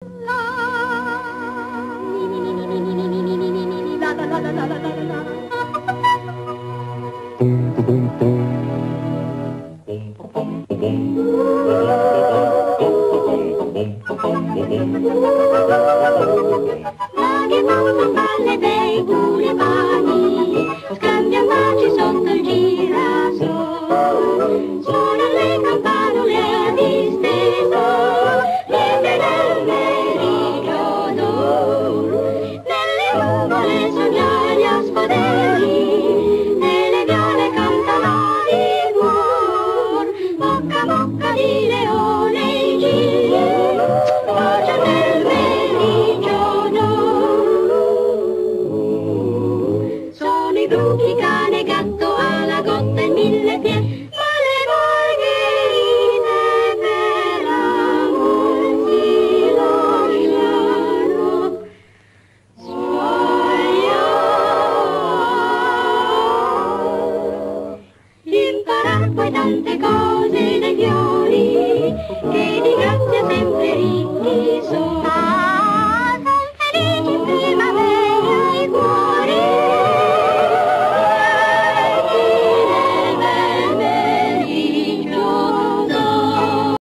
Che fanno palle bei bulevani, scambia baci sotto il girasole, suona le campanule a disteso, niente nel meridiano, nelle nuvole sognare a spadeli, nelle viole cantano di cuor, bocca a bocca di leone i giri, bacia nel meridiano. Sono i bruchi, cane, gatto, alla gotta e mille piedi, ma le margherite per amor si lasciano sguaiare. Imparar poi tante cose